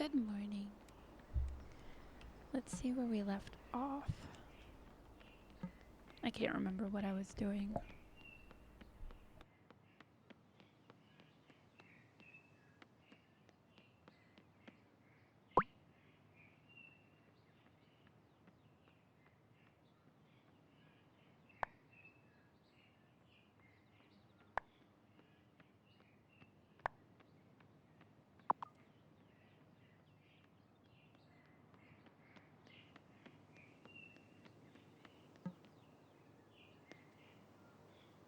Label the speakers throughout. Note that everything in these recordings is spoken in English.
Speaker 1: Good morning. Let's see where we left off. I can't remember what I was doing.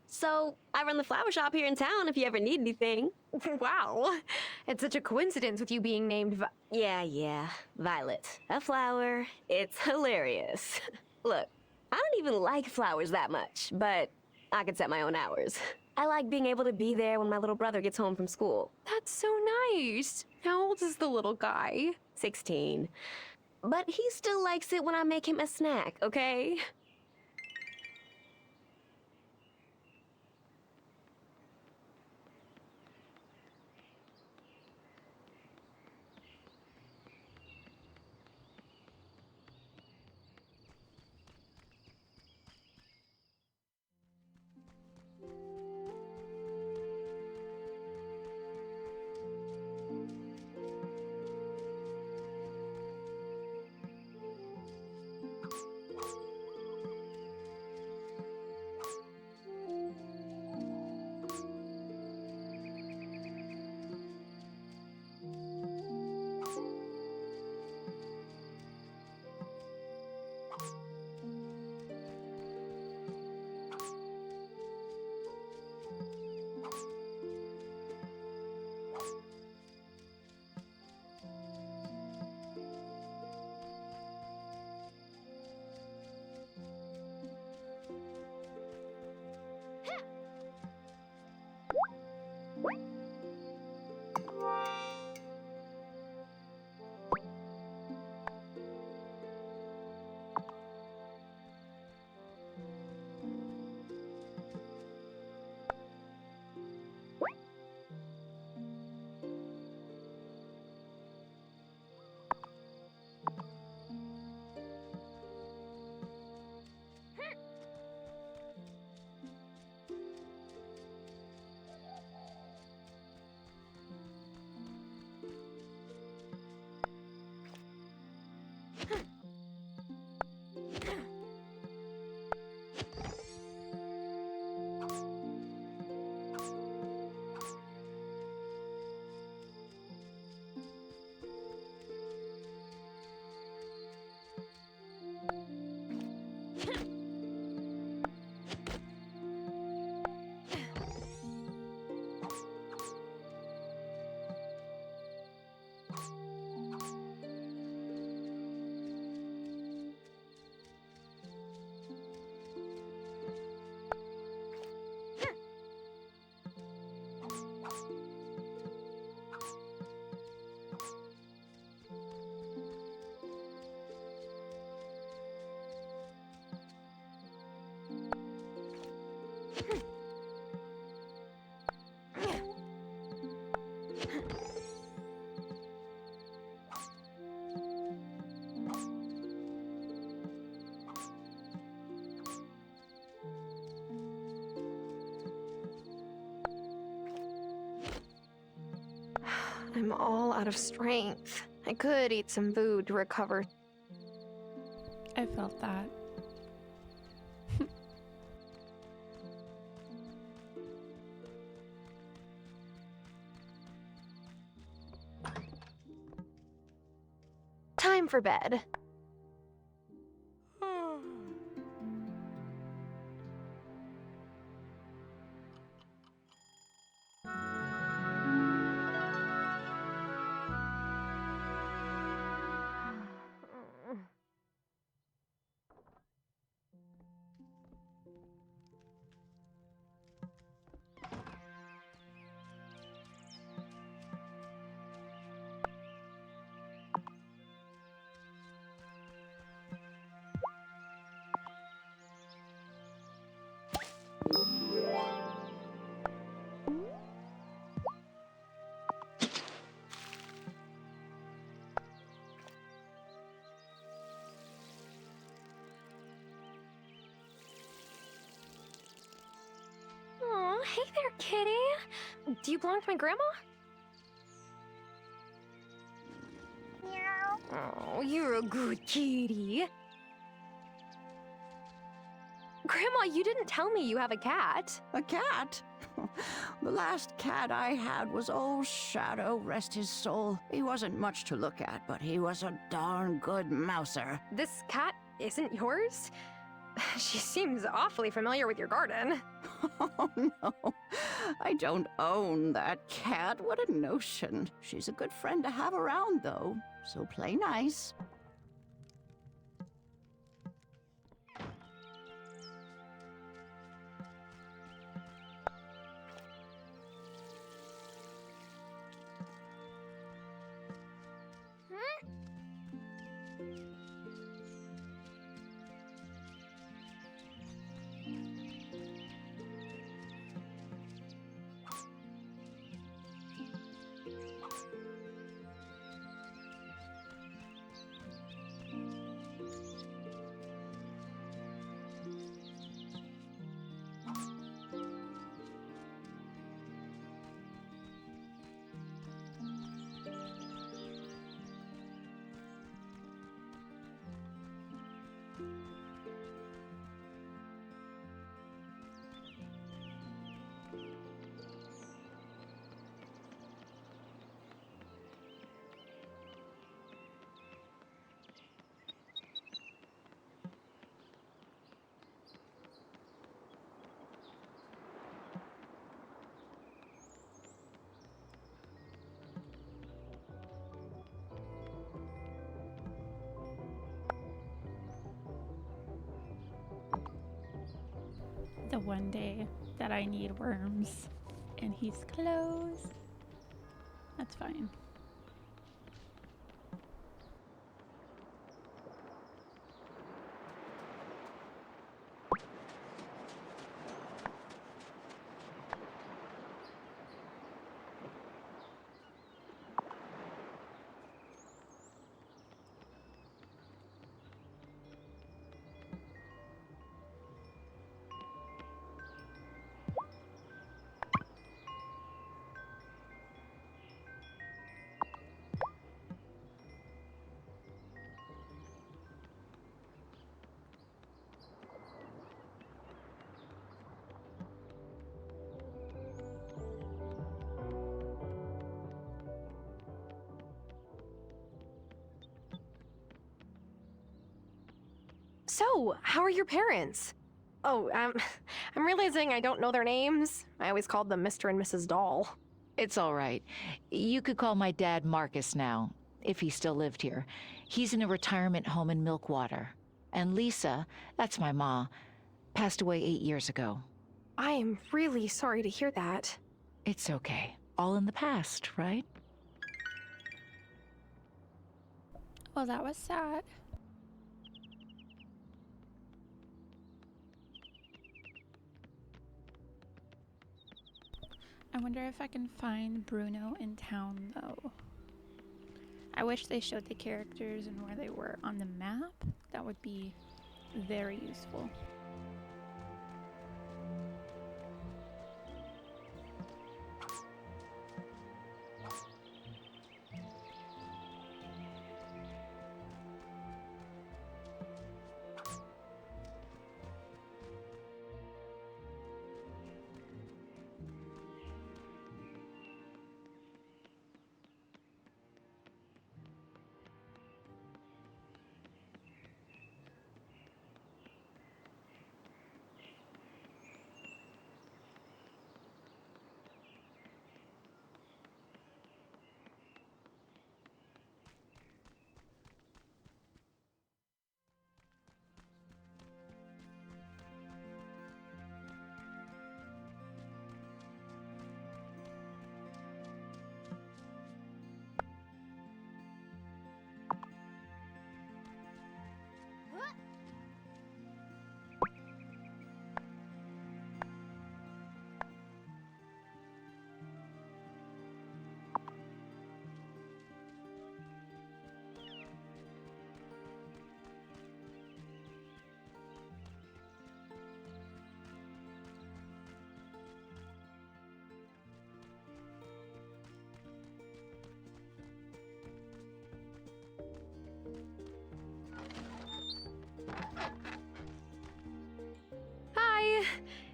Speaker 2: So, I run the flower shop here in town if you ever need anything.
Speaker 3: Wow. It's such a coincidence with you being named
Speaker 2: Yeah. Violet. A flower. It's hilarious. Look, I don't even like flowers that much, but I can set my own hours. I like being able to be there when my little brother gets home from school.
Speaker 3: That's so nice. How old is the little guy?
Speaker 2: 16. But he still likes it when I make him a snack, okay?
Speaker 3: I'm all out of strength. I could eat some food to recover.
Speaker 1: I felt that.
Speaker 3: Time for bed. there, kitty. Do you belong to my grandma? Meow. Oh, you're a good kitty. Grandma, you didn't tell me you have a cat.
Speaker 4: A cat? The last cat I had was old Shadow, rest his soul. He wasn't much to look at, but he was a darn good mouser.
Speaker 3: This cat isn't yours? She seems awfully familiar with your garden.
Speaker 4: Oh no, I don't own that cat. What a notion. She's a good friend to have around, though, so play nice.
Speaker 1: The one day that I need worms and he's closed. That's fine.
Speaker 3: So, how are your parents? Oh, I'm realizing I don't know their names. I always called them Mr. and Mrs. Doll.
Speaker 5: It's all right. You could call my dad Marcus now, if he still lived here. He's in a retirement home in Milkwater. And Lisa, that's my ma, passed away 8 years ago.
Speaker 3: I am really sorry to hear that.
Speaker 5: It's okay. All in the past, right?
Speaker 1: Well, that was sad. I wonder if I can find Bruno in town, though. I wish they showed the characters and where they were on the map. That would be very useful.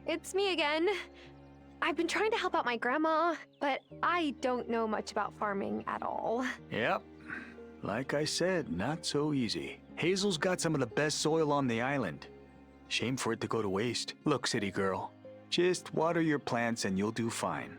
Speaker 3: It's me again. I've been trying to help out my grandma, but I don't know much about farming at all.
Speaker 6: Yep. Like I said, not so easy. Hazel's got some of the best soil on the island. Shame for it to go to waste. Look, city girl, just water your plants and you'll do fine.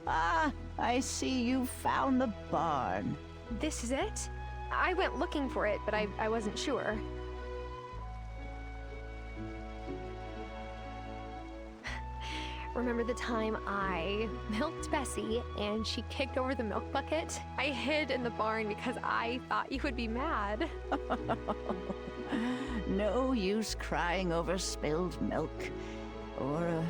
Speaker 4: Ah, I see you found the barn.
Speaker 3: This is it? I went looking for it, but I wasn't sure. Remember the time I milked Bessie and she kicked over the milk bucket? I hid in the barn because I thought you would be mad.
Speaker 4: No use crying over spilled milk. Or a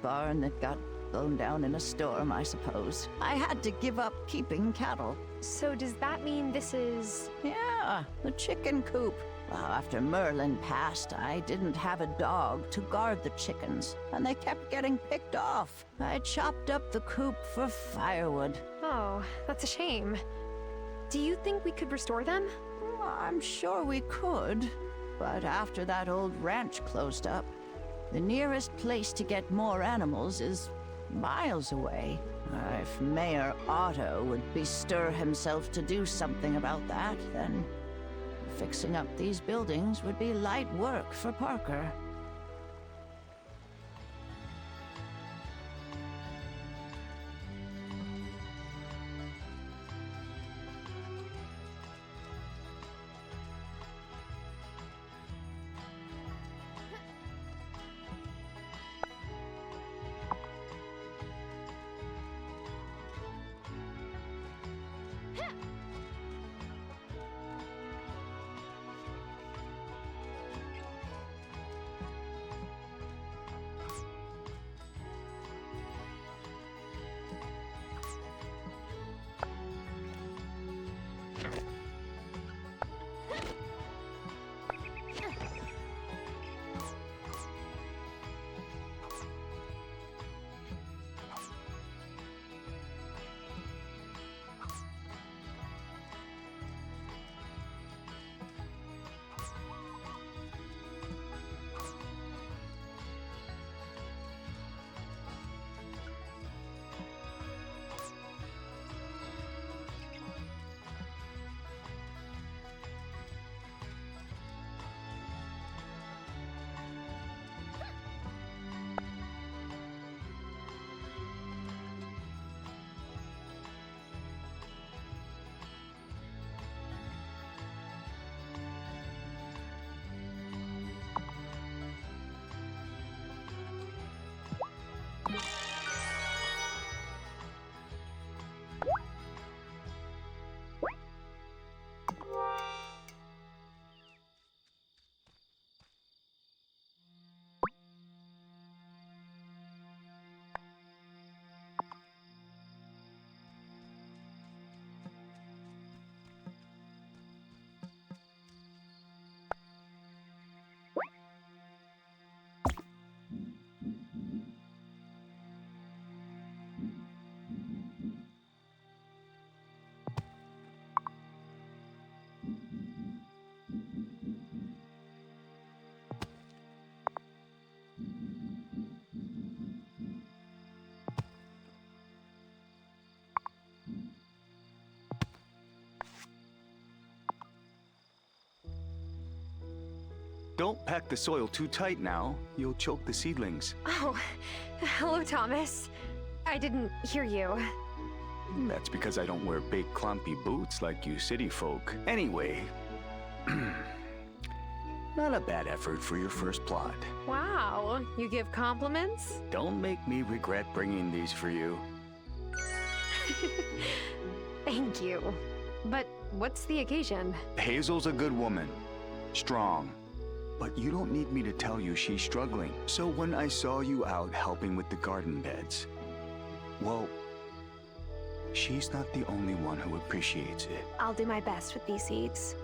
Speaker 4: barn that got blown down in a storm, I suppose. I had to give up keeping cattle.
Speaker 3: So does that mean this is...
Speaker 4: Yeah, the chicken coop. Well, after Merlin passed, I didn't have a dog to guard the chickens, and they kept getting picked off. I chopped up the coop for firewood.
Speaker 3: Oh, that's a shame. Do you think we could restore them?
Speaker 4: Well, I'm sure we could, but after that old ranch closed up, the nearest place to get more animals is miles away. If Mayor Otto would bestir himself to do something about that, then fixing up these buildings would be light work for Parker.
Speaker 6: Don't pack the soil too tight now. You'll choke the seedlings.
Speaker 3: Oh, hello, Thomas. I didn't hear you.
Speaker 6: That's because I don't wear big clumpy boots like you city folk. Anyway, not a bad effort for your first plot.
Speaker 3: Wow, you give compliments?
Speaker 6: Don't make me regret bringing these for you.
Speaker 3: Thank you. But what's the occasion?
Speaker 6: Hazel's a good woman. Strong. But you don't need me to tell you she's struggling. So when I saw you out helping with the garden beds, well, she's not the only one who appreciates it.
Speaker 3: I'll do my best with these seeds.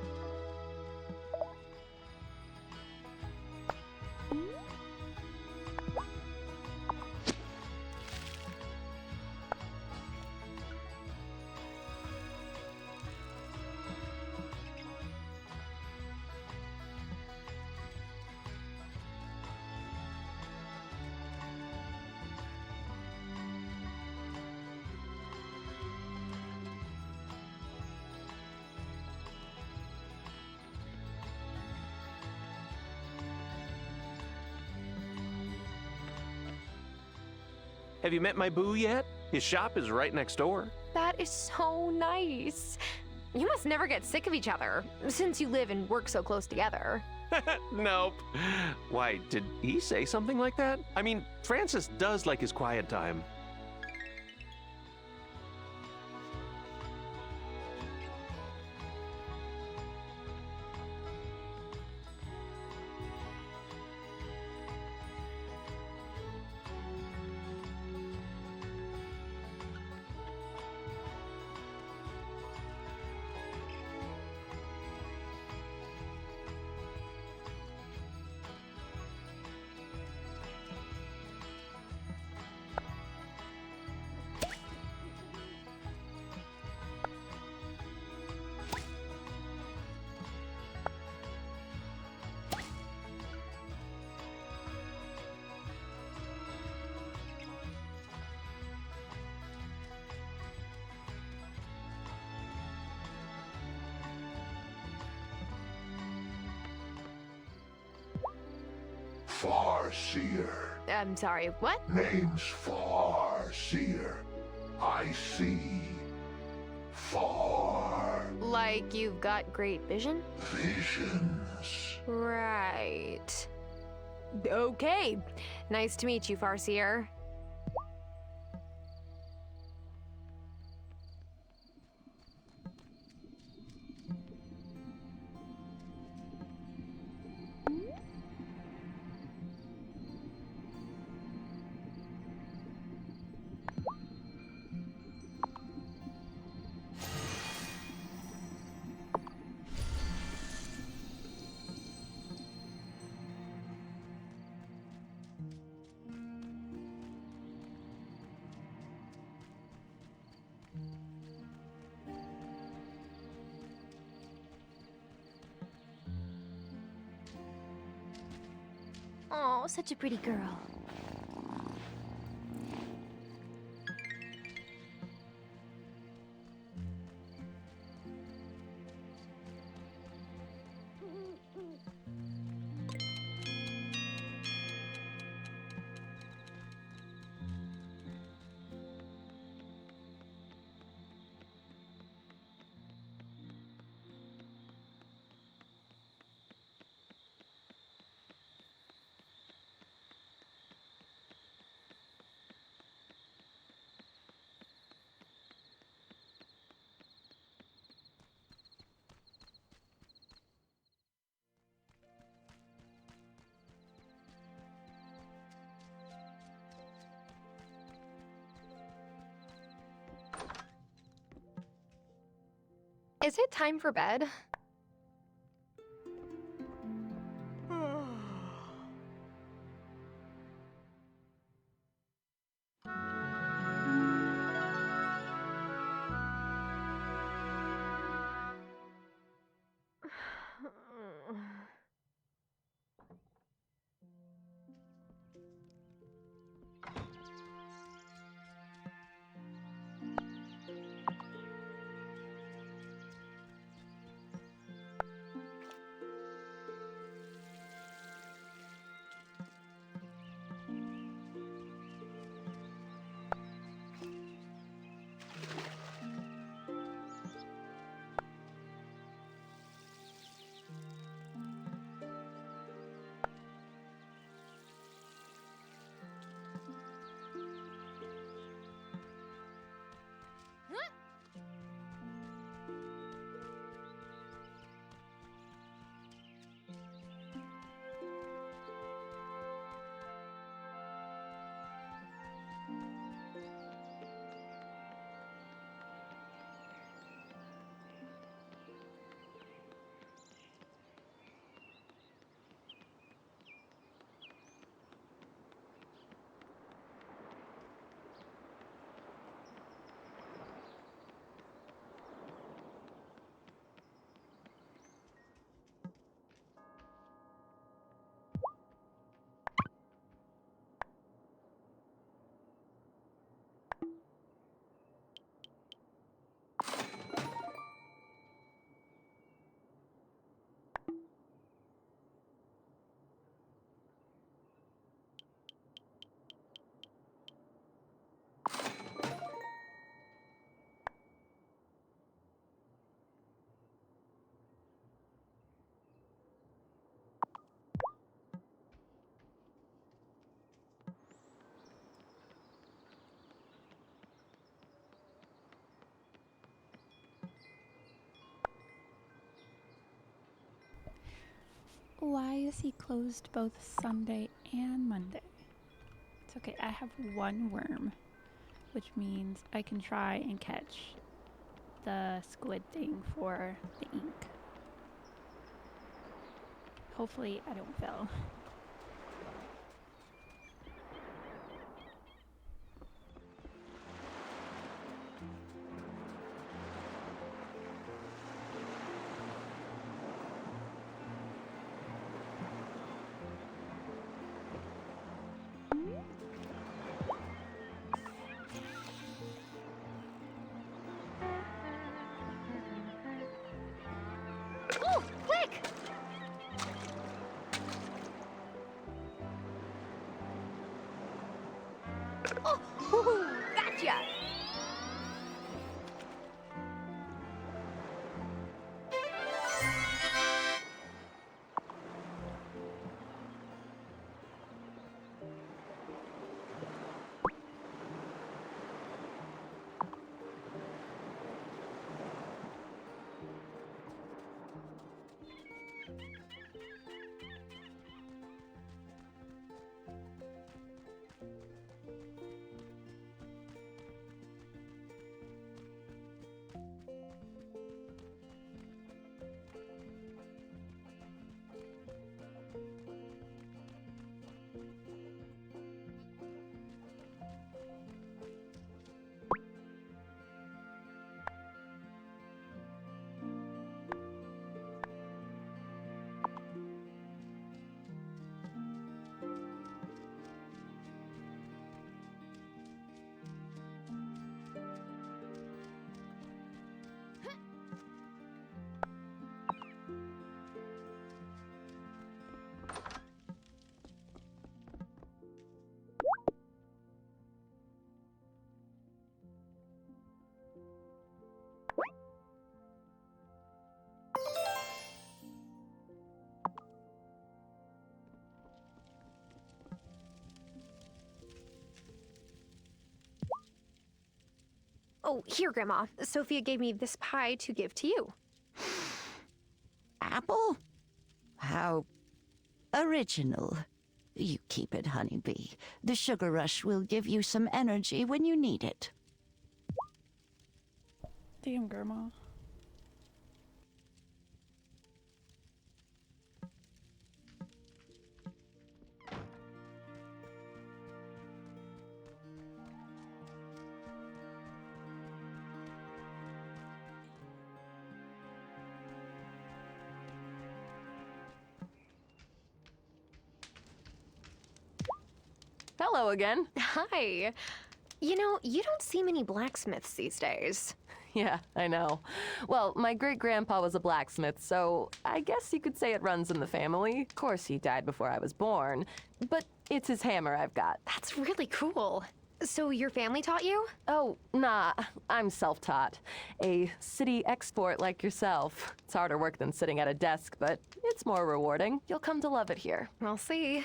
Speaker 7: Have you met my boo yet? His shop is right next door.
Speaker 3: That is so nice. You must never get sick of each other, since you live and work so close together.
Speaker 7: Nope. Why, did he say something like that? I mean, Francis does like his quiet time.
Speaker 8: Farseer.
Speaker 3: I'm sorry, what?
Speaker 8: Name's Farseer. I see. Far.
Speaker 3: Like you've got great vision?
Speaker 8: Visions.
Speaker 3: Right. Okay. Nice to meet you, Farseer.
Speaker 9: Oh, such a pretty girl.
Speaker 3: Is it time for bed?
Speaker 1: Why is he closed both Sunday and Monday? It's okay, I have one worm, which means I can try and catch the squid thing for the ink. Hopefully I don't fail.
Speaker 3: Oh, quick! Oh, woohoo, gotcha! Oh, here, Grandma. Sophia gave me this pie to give to you.
Speaker 4: Apple? How original. You keep it, honeybee. The sugar rush will give you some energy when you need it.
Speaker 1: Damn, Grandma.
Speaker 10: Hello again.
Speaker 3: Hi. You know, you don't see many blacksmiths these days.
Speaker 10: Yeah, I know. Well, my great-grandpa was a blacksmith, so I guess you could say it runs in the family. Of course, he died before I was born, but it's his hammer I've got.
Speaker 3: That's really cool. So your family taught you?
Speaker 10: Oh, nah, I'm self-taught. A city export like yourself. It's harder work than sitting at a desk, but it's more rewarding. You'll come to love it here.
Speaker 3: We'll see.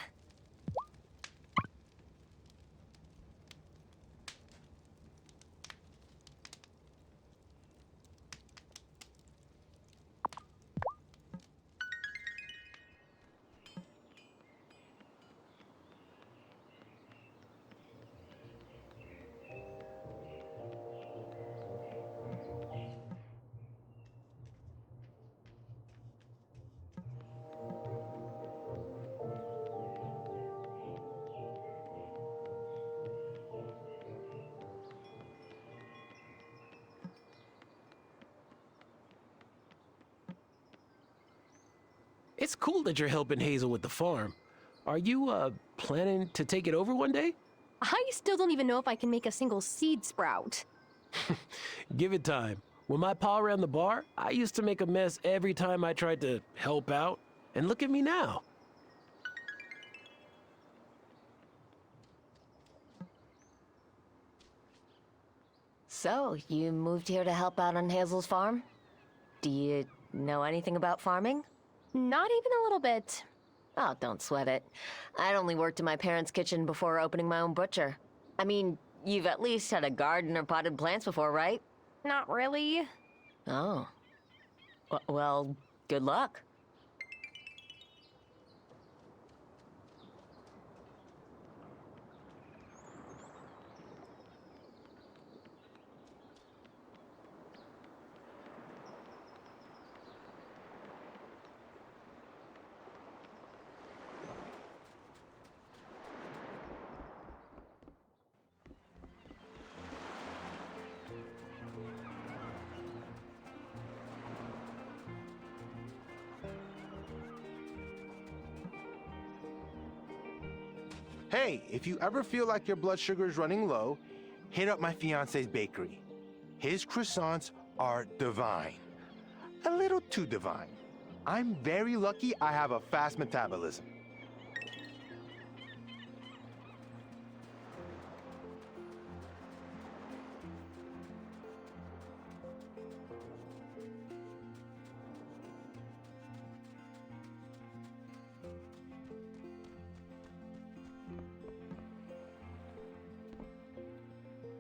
Speaker 11: It's cool that you're helping Hazel with the farm. Are you, planning to take it over one day?
Speaker 3: I still don't even know if I can make a single seed sprout.
Speaker 11: Give it time. When my pa ran the bar, I used to make a mess every time I tried to help out. And look at me now.
Speaker 2: So, you moved here to help out on Hazel's farm? Do you know anything about farming?
Speaker 3: Not even a little bit.
Speaker 2: Oh, don't sweat it. I'd only worked in my parents' kitchen before opening my own butcher. I mean, you've at least had a garden or potted plants before, right?
Speaker 3: Not really.
Speaker 2: Oh. Well, good luck.
Speaker 12: Hey, if you ever feel like your blood sugar is running low, hit up my fiance's bakery. His croissants are divine. A little too divine. I'm very lucky I have a fast metabolism.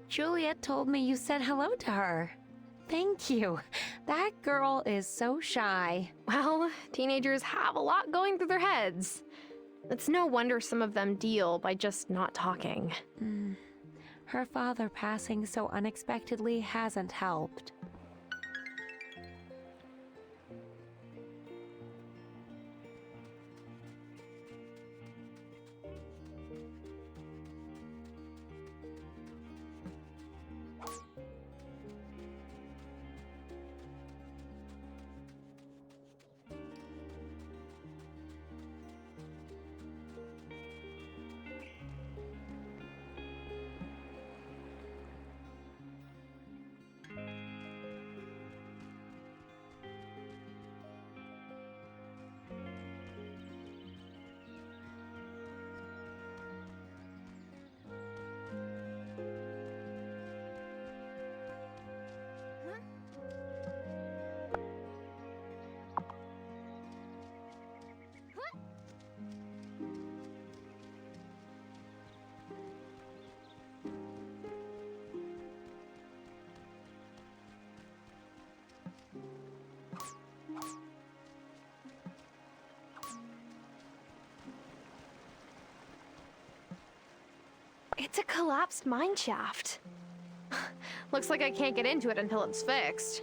Speaker 3: Juliet told me you said hello to her. Thank you. That girl is so shy. Well, teenagers have a lot going through their heads. It's no wonder some of them deal by just not talking.
Speaker 2: Her father passing so unexpectedly hasn't helped.
Speaker 3: It's a collapsed mine shaft. Looks like I can't get into it until it's fixed.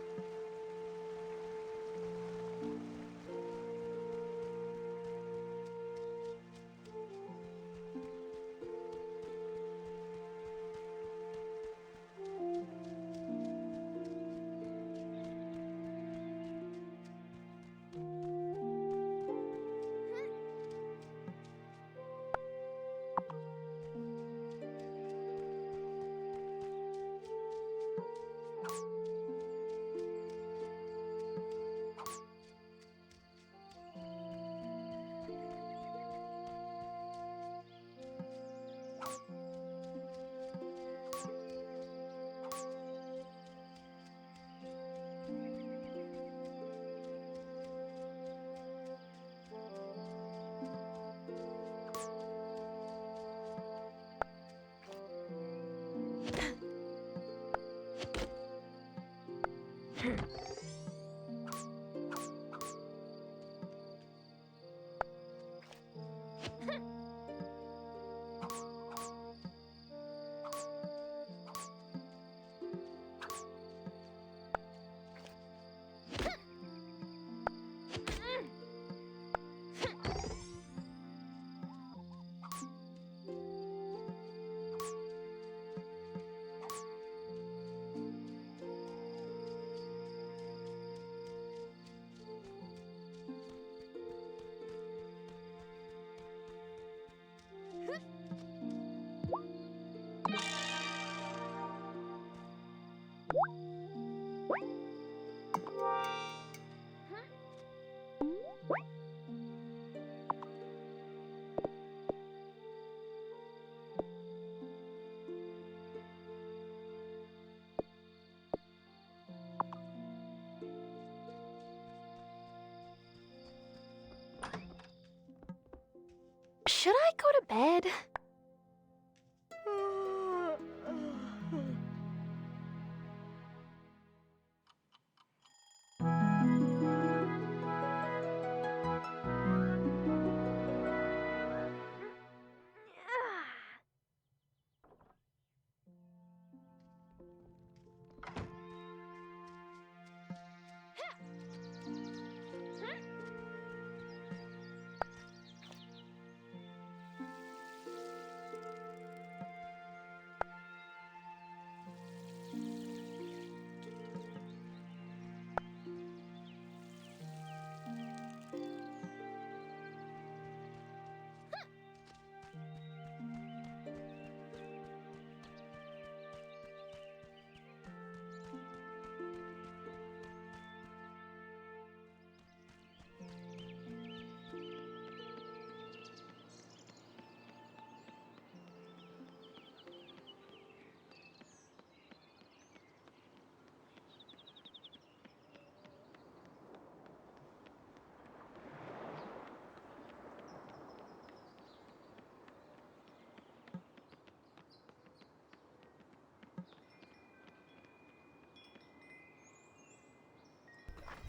Speaker 3: Should I go to bed?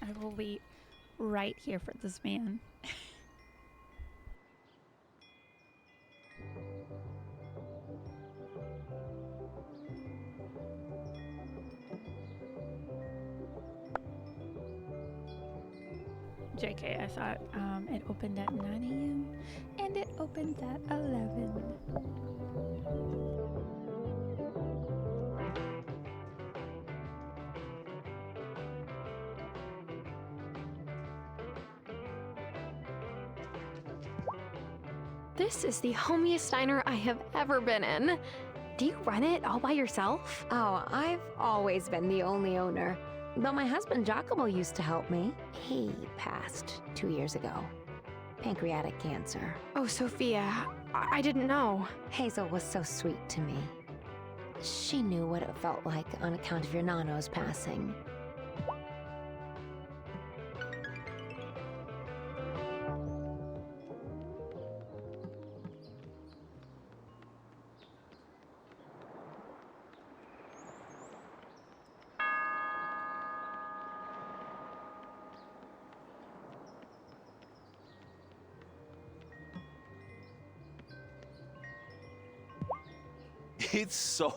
Speaker 1: I will wait right here for this man. JK, I thought it opened at 9 a.m. and it opens at 11.
Speaker 3: This is the homiest diner I have ever been in. Do you run it all by yourself? Oh, I've always been the only owner. Though my husband Giacomo used to help me. He passed 2 years ago. Pancreatic cancer. Oh, Sophia, I didn't know. Hazel was so sweet to me. She knew what it felt like on account of your nano's passing.
Speaker 12: It's so,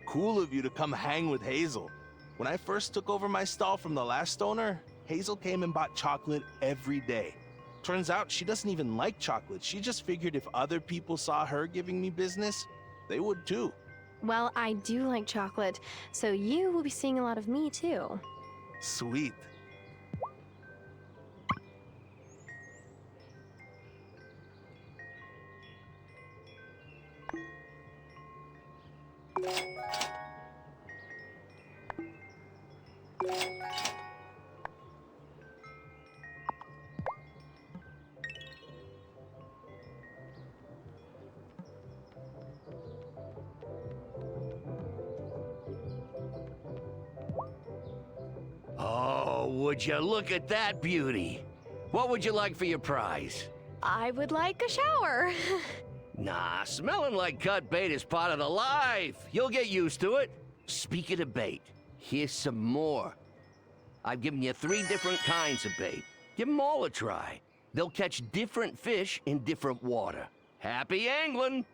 Speaker 12: cool of you to come hang with Hazel. When I first took over my stall from the last owner, Hazel came and bought chocolate every day. Turns out she doesn't even like chocolate. She just figured if other people saw her giving me business, they would too.
Speaker 3: Well, I do like chocolate, so you will be seeing a lot of me too.
Speaker 12: Sweet.
Speaker 13: Oh, would you look at that beauty? What would you like for your prize?
Speaker 3: I would like a shower.
Speaker 13: Nah, smelling like cut bait is part of the life. You'll get used to it. Speaking of bait, here's some more. I've given you 3 different kinds of bait. Give them all a try. They'll catch different fish in different water. Happy angling!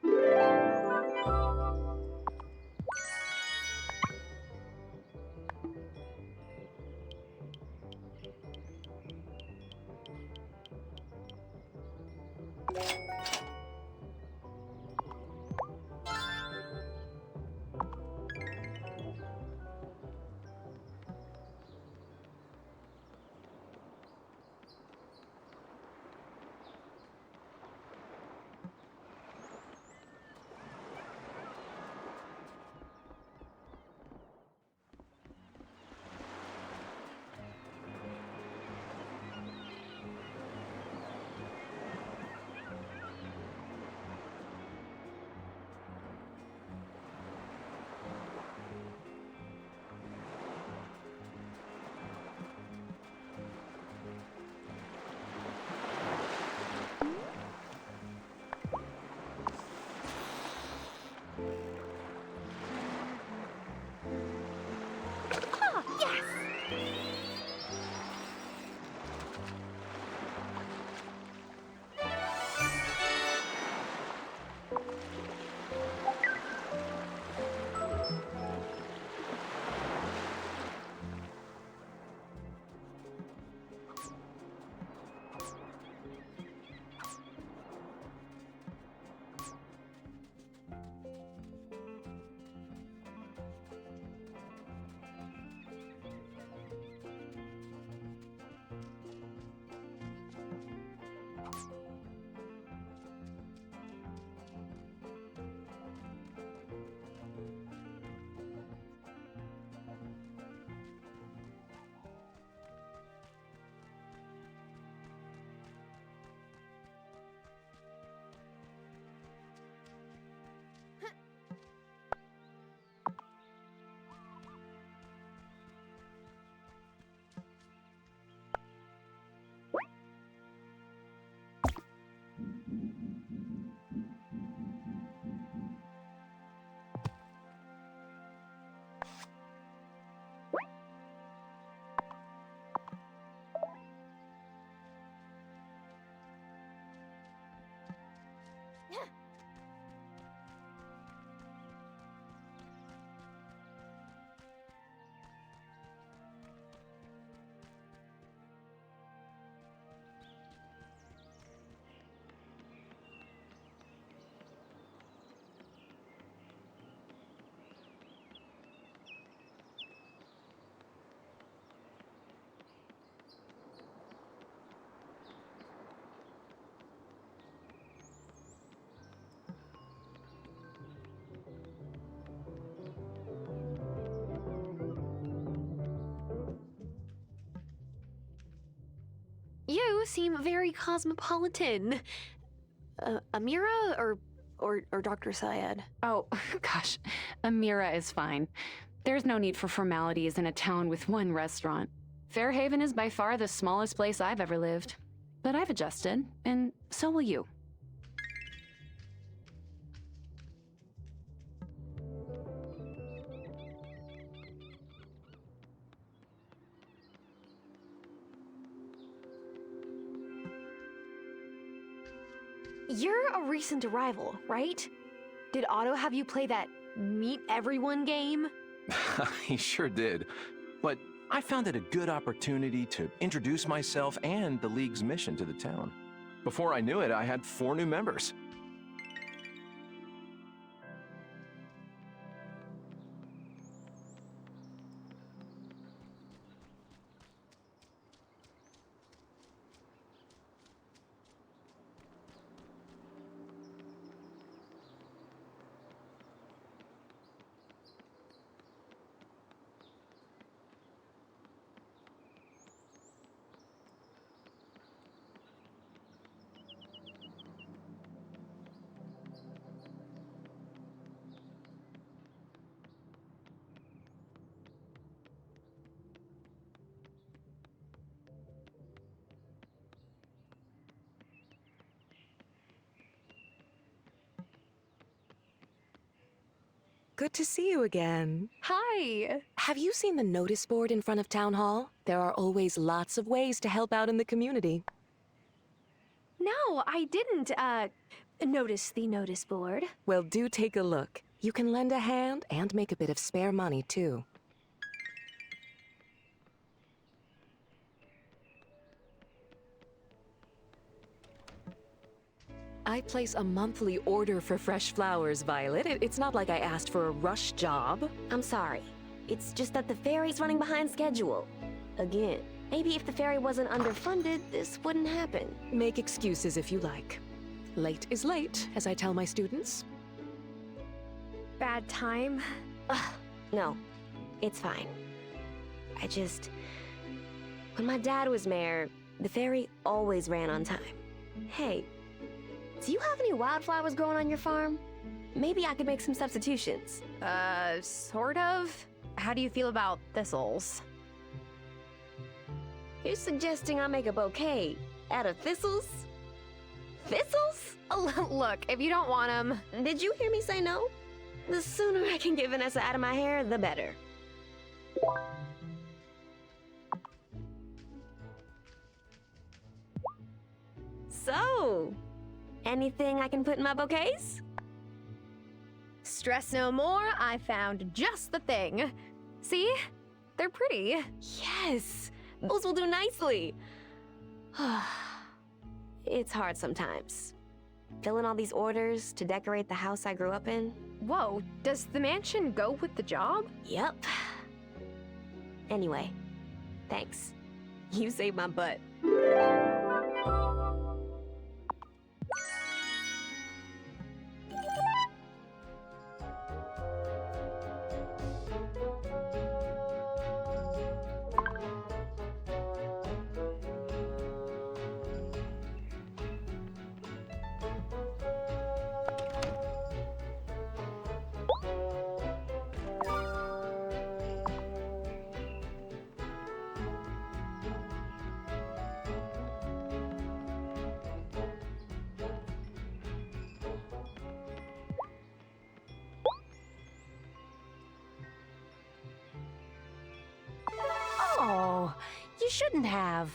Speaker 3: You seem very cosmopolitan. Amira or Dr. Syed?
Speaker 14: Oh, gosh. Amira is fine. There's no need for formalities in a town with one restaurant. Fairhaven is by far the smallest place I've ever lived. But I've adjusted, and so will you.
Speaker 3: You're a recent arrival, right? Did Otto have you play that meet everyone game?
Speaker 15: He sure did. But I found it a good opportunity to introduce myself and the League's mission to the town. Before I knew it, I had 4 new members.
Speaker 16: Good to see you again.
Speaker 3: Hi!
Speaker 16: Have you seen the notice board in front of Town Hall? There are always lots of ways to help out in the community.
Speaker 3: No, I didn't, notice the notice board.
Speaker 16: Well, do take a look. You can lend a hand and make a bit of spare money, too. I place a monthly order for fresh flowers, Violet. It's not like I asked for a rush job.
Speaker 2: I'm sorry. It's just that the ferry's running behind schedule. Again. Maybe if the ferry wasn't underfunded, this wouldn't happen.
Speaker 16: Make excuses if you like. Late is late, as I tell my students.
Speaker 3: Bad time?
Speaker 2: No, it's fine. When my dad was mayor, the ferry always ran on time. Hey, do you have any wildflowers growing on your farm? Maybe I could make some substitutions.
Speaker 3: Sort of. How do you feel about thistles?
Speaker 2: You're suggesting I make a bouquet out of thistles? Thistles?
Speaker 3: Look, if you don't want them...
Speaker 2: Did you hear me say no? The sooner I can get Vanessa out of my hair, the better. So, anything I can put in my bouquets?
Speaker 3: Stress no more, I found just the thing. See? They're pretty.
Speaker 2: Yes, those will do nicely. It's hard sometimes. Filling all these orders to decorate the house I grew up in.
Speaker 3: Whoa, does the mansion go with the job?
Speaker 2: Yep. Anyway, thanks. You saved my butt.
Speaker 16: Oh, you shouldn't have.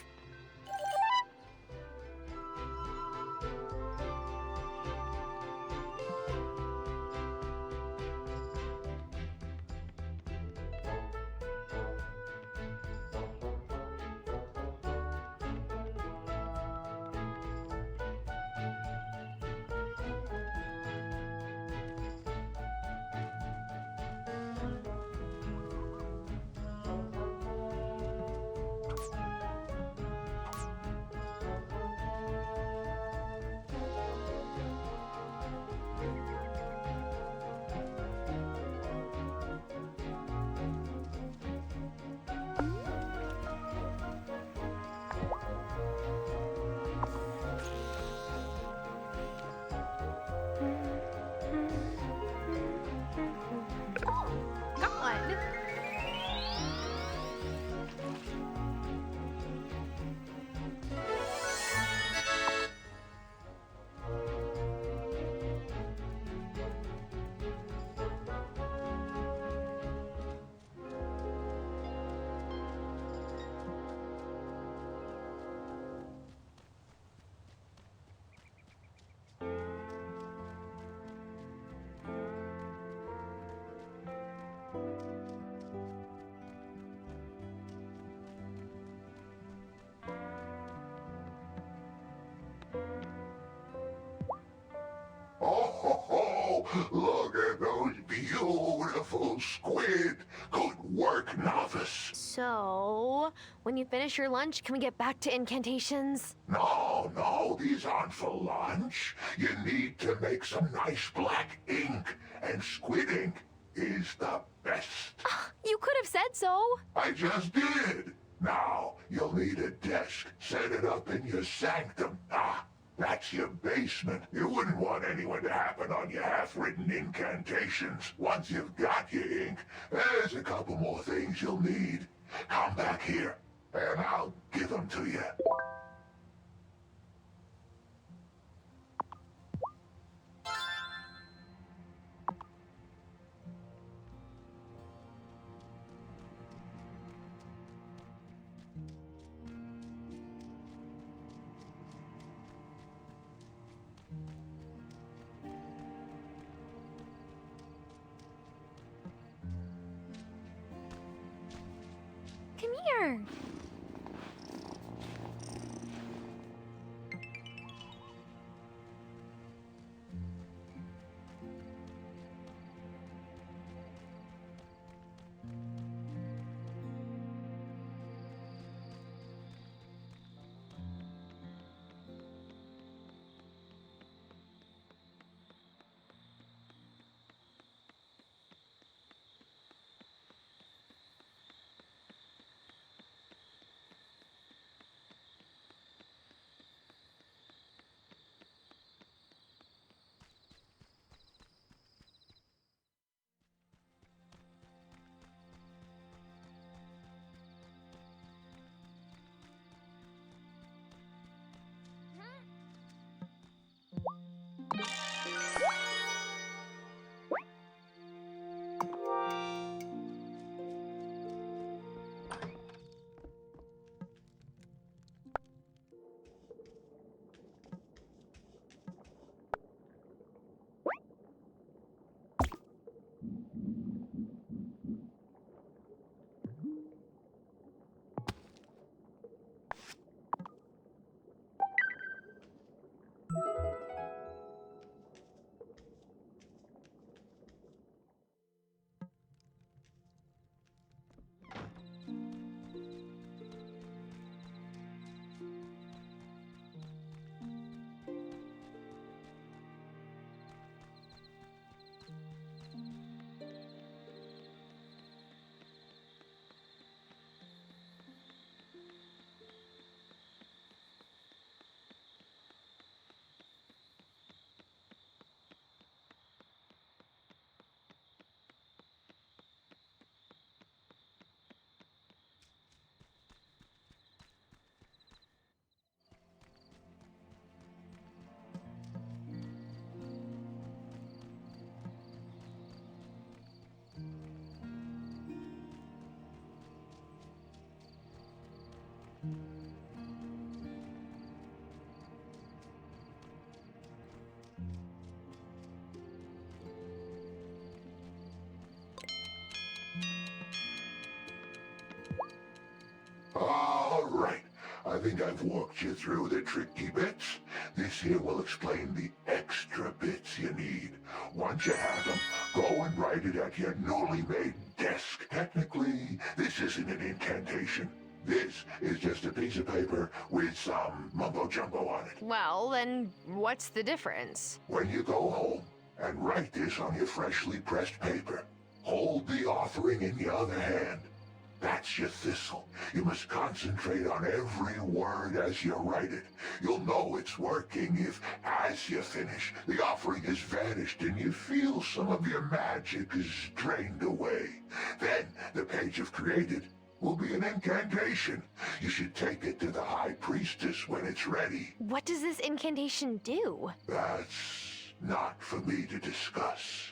Speaker 8: Beautiful squid. Good work, novice.
Speaker 3: So, when you finish your lunch, can we get back to incantations?
Speaker 8: No, these aren't for lunch. You need to make some nice black ink, and squid ink is the best.
Speaker 3: You could have said so.
Speaker 8: I just did. Now, you'll need a desk. Set it up in your sanctum. That's your basement. You wouldn't want anyone to happen on your half-written incantations. Once you've got your ink, there's a couple more things you'll need. Come back here, and I'll give them to you.
Speaker 3: Come here. All right. I think I've walked you through the tricky bits. This here will explain the extra bits you need. Once you have them, go and write it at your newly made desk. Technically, this isn't an incantation. This is just a piece of paper with some mumbo-jumbo on it. Well, then what's the difference?
Speaker 8: When you go home and write this on your freshly pressed paper, hold the authoring in your other hand. That's your thistle. You must concentrate on every word as you write it. You'll know it's working if, as you finish, the offering has vanished and you feel some of your magic is drained away. Then, the page you've created will be an incantation. You should take it to the High Priestess when it's ready.
Speaker 3: What does this incantation do?
Speaker 8: That's not for me to discuss.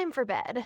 Speaker 3: time for bed.